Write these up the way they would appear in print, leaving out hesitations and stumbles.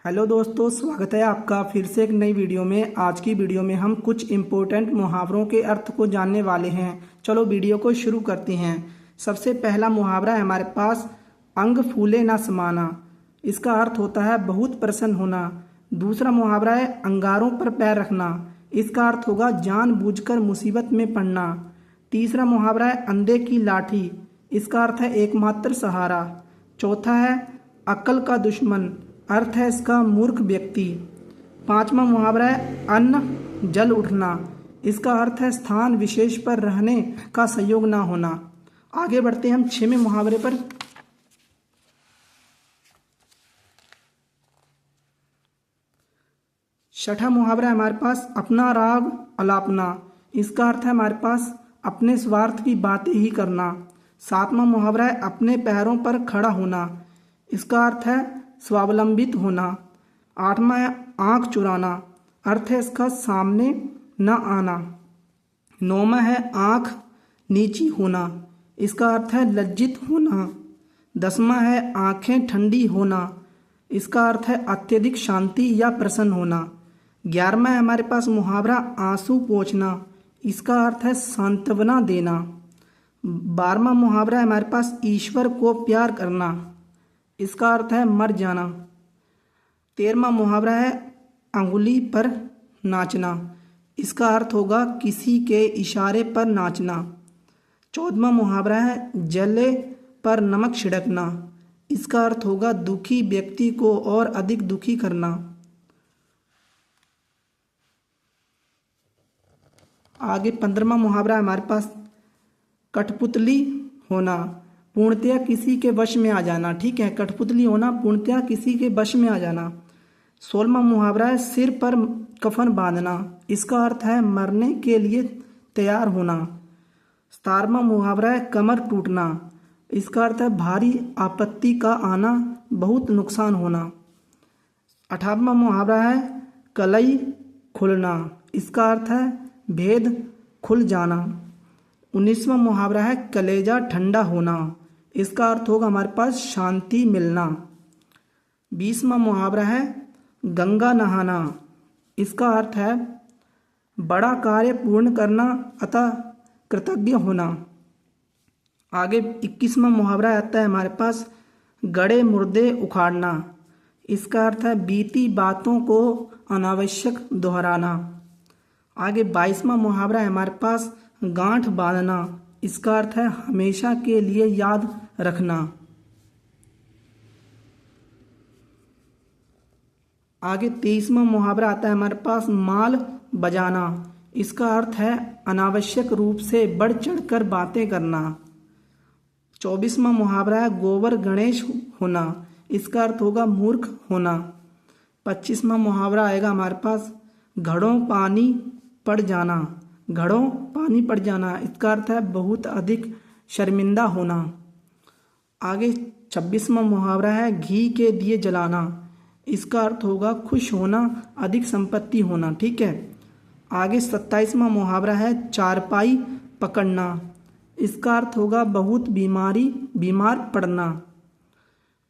Hello दोस्तों, स्वागत है आपका फिर से एक नई वीडियो में। आज की वीडियो में हम कुछ इम्पोर्टेंट मुहावरों के अर्थ को जानने वाले हैं। चलो वीडियो को शुरू करते हैं। सबसे पहला मुहावरा है हमारे पास, अंग फूले ना समाना। इसका अर्थ होता है बहुत प्रसन्न होना। दूसरा मुहावरा है, अंगारों पर पैर रखना। इसका अर्थ होगा जानबूझकर मुसीबत में पड़ना। तीसरा मुहावरा है, अंधे की लाठी। इसका अर्थ है एकमात्र सहारा। चौथा है, अक्ल का दुश्मन। अर्थ है इसका मूर्ख व्यक्ति। पांचवा मुहावरा है, अन्न जल उठना। इसका अर्थ है स्थान विशेष पर रहने का संयोग ना होना। आगे बढ़ते हैं हम छठवें मुहावरे पर। छठा मुहावरा है हमारे पास, अपना राग अलापना। इसका अर्थ है हमारे पास अपने स्वार्थ की बातें ही करना। सातवां मुहावरा है, अपने पैरों पर खड़ा होना। इसका अर्थ है स्वावलंबित होना। आठवां है, आंख चुराना। अर्थ है इसका सामने न आना। नौवां है, आंख नीची होना। इसका अर्थ है लज्जित होना। 10वां है, आंखें ठंडी होना। इसका अर्थ है अत्यधिक शांति या प्रसन्न होना। 11वां है हमारे पास मुहावरा, आंसू पोंछना। इसका अर्थ है सांत्वना देना। 12वां मुहावरा है हमारे पास, ईश्वर को प्यार करना। इसका अर्थ है मर जाना। 13वां मुहावरा है, अंगुली पर नाचना। इसका अर्थ होगा किसी के इशारे पर नाचना। 14वां मुहावरा है, जले पर नमक छिड़कना। इसका अर्थ होगा दुखी व्यक्ति को और अधिक दुखी करना। आगे 15वां मुहावरा है हमारे पास, कठपुतली होना। पूर्णतया किसी के वश में आ जाना। ठीक है, कठपुतली होना, पूर्णतया किसी के वश में आ जाना। 16वां मुहावरा है, सिर पर कफन बांधना। इसका अर्थ है मरने के लिए तैयार होना। 17वां मुहावरा है, कमर टूटना। इसका अर्थ है भारी आपत्ति का आना, बहुत नुकसान होना। 18वां मुहावरा है, कलई खुलना। इसका अर्थ है भेद खुल जाना। 19वां मुहावरा है, कलेजा ठंडा होना। इसका अर्थ होगा हमारे पास शांति मिलना। 20वां मुहावरा है, गंगा नहाना। इसका अर्थ है बड़ा कार्य पूर्ण करना अतः कृतज्ञ होना। आगे 21वां मुहावरा आता है हमारे पास, गड़े मुर्दे उखाड़ना। इसका अर्थ है बीती बातों को अनावश्यक दोहराना। आगे 22वां मुहावरा है हमारे पास, गांठ बांधना। इसका अर्थ है हमेशा के लिए याद रखना। आगे 23वां मुहावरा आता है हमारे पास, माल बजाना। इसका अर्थ है अनावश्यक रूप से बढ़ चढ़कर बातें करना। 24वां मुहावरा है, गोबर गणेश होना। इसका अर्थ होगा मूर्ख होना। 25वां मुहावरा आएगा हमारे पास, घड़ों पानी पड़ जाना। घड़ों पानी पड़ जाना। इसका अर्थ है बहुत अधिक शर्मिंदा होना। आगे 26वां मुहावरा है, घी के दिए जलाना। इसका अर्थ होगा खुश होना, अधिक संपत्ति होना। ठीक है। आगे 27वां मुहावरा है, चारपाई पकड़ना। इसका अर्थ होगा बहुत बीमार पड़ना।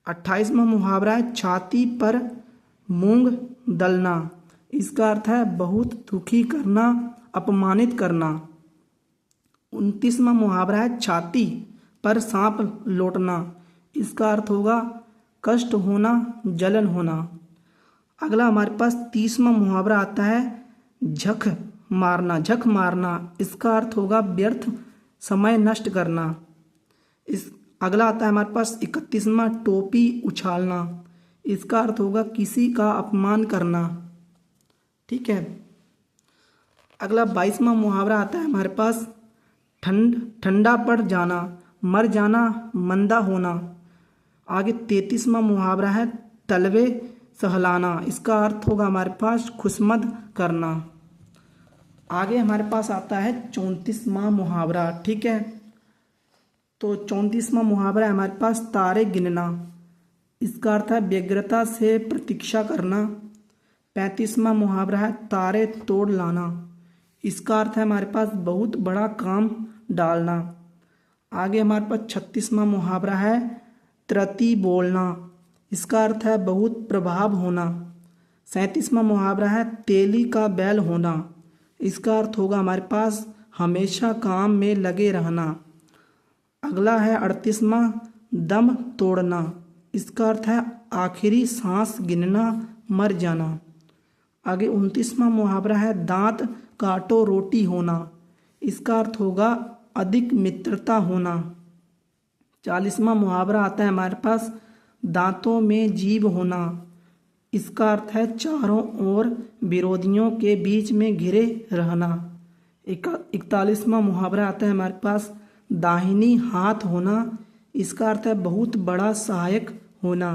28वां मुहावरा है, छाती पर मूंग दलना। इसका अर्थ है बहुत दुखी करना, अपमानित करना। 29वां मुहावरा है, छाती पर सांप लौटना। इसका अर्थ होगा कष्ट होना, जलन होना। अगला हमारे पास 30वां मुहावरा आता है, झक मारना। इसका अर्थ होगा व्यर्थ समय नष्ट करना। अगला आता है हमारे पास 31वां, टोपी उछालना। इसका अर्थ होगा किसी का अपमान करना। ठीक है। अगला 22वां मुहावरा आता है हमारे पास, ठंडा पड़ जाना, मर जाना, मंदा होना। आगे 33वां मुहावरा है, तलवे सहलाना। इसका अर्थ होगा हमारे पास खुशमद करना। आगे हमारे पास आता है 34वां मुहावरा। ठीक है, तो 34वां मुहावरा है हमारे पास, तारे गिनना। इसका अर्थ है व्यग्रता से प्रतीक्षा करना। 35वां मुहावरा है, तारे तोड़ लाना। इसका अर्थ है हमारे पास बहुत बड़ा काम डालना। आगे हमारे पास 36वां मुहावरा है, त्रति बोलना। इसका अर्थ है बहुत प्रभाव होना। 37वां मुहावरा है तेली का बैल होना। इसका अर्थ होगा हमारे पास हमेशा काम में लगे रहना। अगला है 38वां दम तोड़ना। इसका अर्थ है आखिरी सांस गिनना, मर जाना। आगे 29वां मुहावरा है दांत काटो रोटी होना। इसका अर्थ होगा अधिक मित्रता होना। 40वां मुहावरा आता है हमारे पास दांतों में जीभ होना। इसका अर्थ है चारों ओर विरोधियों के बीच में घिरे रहना। 41वां मुहावरा आता है हमारे पास दाहिनी हाथ होना। इसका अर्थ है बहुत बड़ा सहायक होना।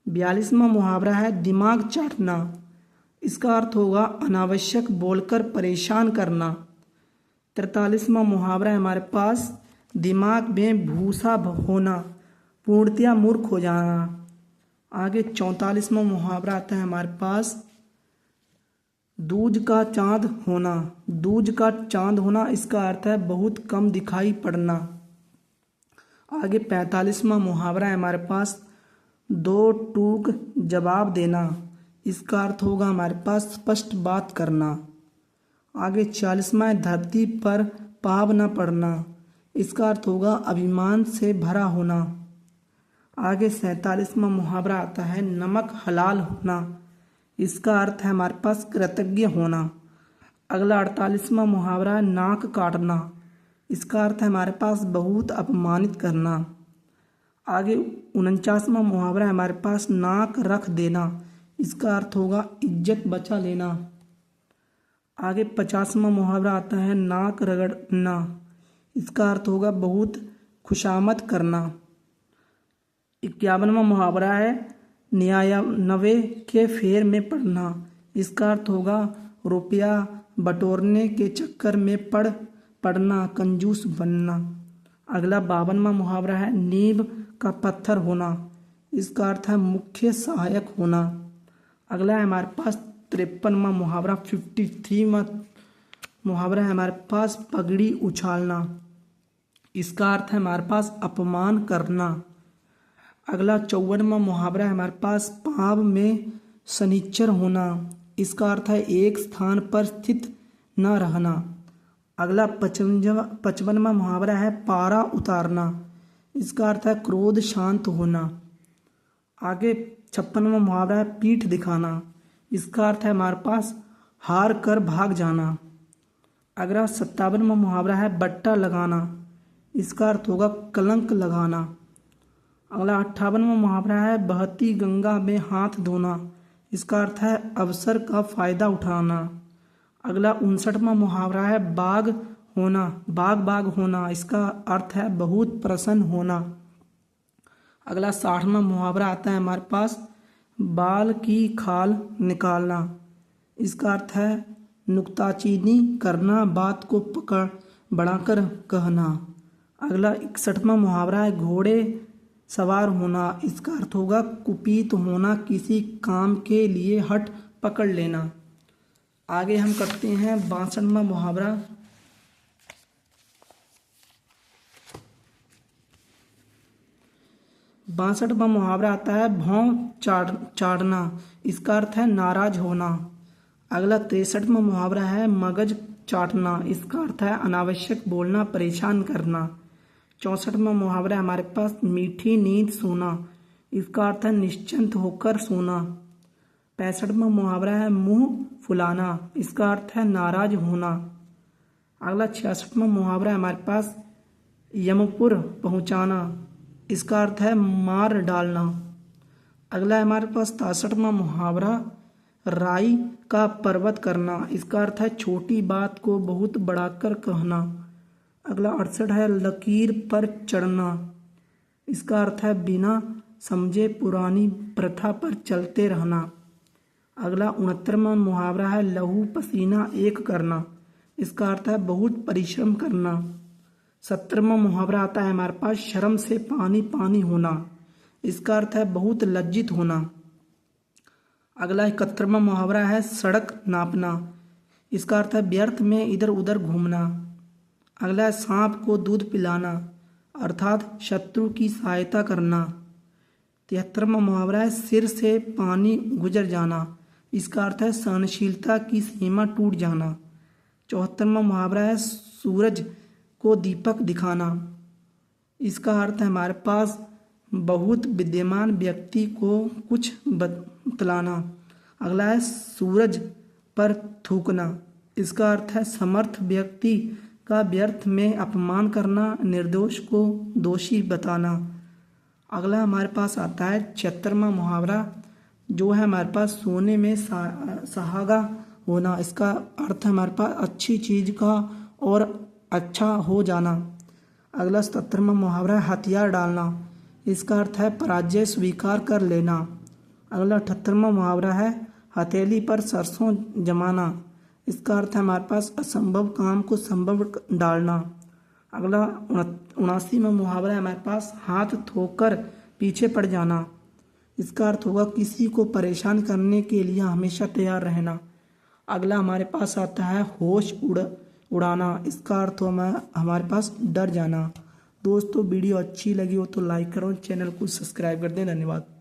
42वां मुहावरा है दिमाग चाटना। इसका अर्थ होगा अनावश्यक बोलकर परेशान करना। 43वां मुहावरा है हमारे पास दिमाग में भूसा होना, पूर्णतया मूर्ख हो जाना। आगे 44वां मुहावरा आता है हमारे पास दूज का चांद होना। दूज का चांद होना इसका अर्थ है बहुत कम दिखाई पड़ना। आगे 45वां मुहावरा है हमारे पास दो टूक जवाब देना। इसका अर्थ होगा हमारे पास स्पष्ट बात करना। आगे 40वां धरती पर पाव न पड़ना। इसका अर्थ होगा अभिमान से भरा होना। आगे 47वां मुहावरा आता है नमक हलाल होना। इसका अर्थ है हमारे पास कृतज्ञ होना। अगला 48वां मुहावरा है नाक काटना। इसका अर्थ है हमारे पास बहुत अपमानित करना। आगे 49वां मुहावरा है हमारे पास नाक रख देना। इसका अर्थ होगा इज्जत बचा लेना। आगे 50वां मुहावरा आता है नाक रगड़ना। इसका अर्थ होगा बहुत खुशामद करना। 51वां मुहावरा है 99 के फेर में पड़ना। इसका अर्थ होगा रुपया बटोरने के चक्कर में पड़ना, कंजूस बनना। अगला 52वां मुहावरा है नींव का पत्थर होना। इसका अर्थ है मुख्य सहायक होना। अगला है हमारे पास 53वां मुहावरा 53वां मुहावरा है हमारे पास पगड़ी उछालना। इसका अर्थ है हमारे पास अपमान करना। अगला 54वां मुहावरा है हमारे पास पाँव में शनिचर होना। इसका अर्थ है एक स्थान पर स्थित न रहना। अगला 55वां मुहावरा है पारा उतारना। इसका अर्थ है क्रोध शांत होना। आगे 56वां मुहावरा है पीठ दिखाना। इसका अर्थ है हमारे पास हार कर भाग जाना। अगला 57वां मुहावरा है बट्टा लगाना। इसका अर्थ होगा कलंक लगाना। अगला 58वां मुहावरा है बहती गंगा में हाथ धोना। इसका अर्थ है अवसर का फायदा उठाना। अगला 59वां मुहावरा है बाग होना, बाग होना। इसका अर्थ है बहुत प्रसन्न होना। अगला 60वां मुहावरा आता है हमारे पास बाल की खाल निकालना। इसका अर्थ है नुक्ताचीनी करना, बात को पकड़ बढ़ाकर कहना। अगला 61वां मुहावरा है घोड़े सवार होना। इसका अर्थ होगा कुपित होना, किसी काम के लिए हट पकड़ लेना। आगे हम करते हैं 62वां मुहावरा। 62वां मुहावरा आता है भौं चाड़ना। इसका अर्थ है नाराज होना। अगला 63वां मुहावरा है मगज चाटना। इसका अर्थ है अनावश्यक बोलना, परेशान करना। 64वां मुहावरा है हमारे पास मीठी नींद सोना। इसका अर्थ है निश्चिंत होकर सोना। 65वां मुहावरा है मुंह फुलाना। इसका अर्थ है नाराज होना। अगला 66वां मुहावरा है हमारे पास यमपुर पहुंचाना। इसका अर्थ है मार डालना। अगला है हमारे पास 63वां मुहावरा राई का पर्वत करना। इसका अर्थ है छोटी बात को बहुत बढ़ाकर कहना। अगला 68 है लकीर पर चढ़ना। इसका अर्थ है बिना समझे पुरानी प्रथा पर चलते रहना। अगला 69वां मुहावरा है लहू पसीना एक करना। इसका अर्थ है बहुत परिश्रम करना। 70वां मुहावरा आता है हमारे पास शर्म से पानी पानी होना। इसका अर्थ है बहुत लज्जित होना। अगला 71वां मुहावरा है सड़क नापना। इसका अर्थ है व्यर्थ में इधर उधर घूमना। अगला है सांप को दूध पिलाना, अर्थात शत्रु की सहायता करना। 73वां मुहावरा है सिर से पानी गुजर जाना। इसका अर्थ है सहनशीलता की सीमा टूट जाना। 74वां मुहावरा है सूरज को दीपक दिखाना। इसका अर्थ है हमारे पास बहुत विद्यमान व्यक्ति को कुछ बतलाना। अगला है सूरज पर थूकना। इसका अर्थ है समर्थ व्यक्ति का व्यर्थ में अपमान करना, निर्दोष को दोषी बताना। अगला हमारे पास आता है 76वां मुहावरा, जो है हमारे पास सोने में सुहागा होना। इसका अर्थ है हमारे पास अच्छी चीज का और अच्छा हो जाना। अगला 77वां मुहावरा है हथियार डालना। इसका अर्थ है पराजय स्वीकार कर लेना। अगला 78वां मुहावरा है हथेली पर सरसों जमाना। इसका अर्थ है हमारे पास असंभव काम को संभव डालना। अगला 79वां मुहावरा है हमारे पास हाथ धोकर पीछे पड़ जाना। इसका अर्थ होगा किसी को परेशान करने के लिए हमेशा तैयार रहना। अगला हमारे पास आता है होश उड़ाना। इसका अर्थ हो हमारे पास डर जाना। दोस्तों वीडियो अच्छी लगी हो तो लाइक करो, चैनल को सब्सक्राइब कर दें। धन्यवाद।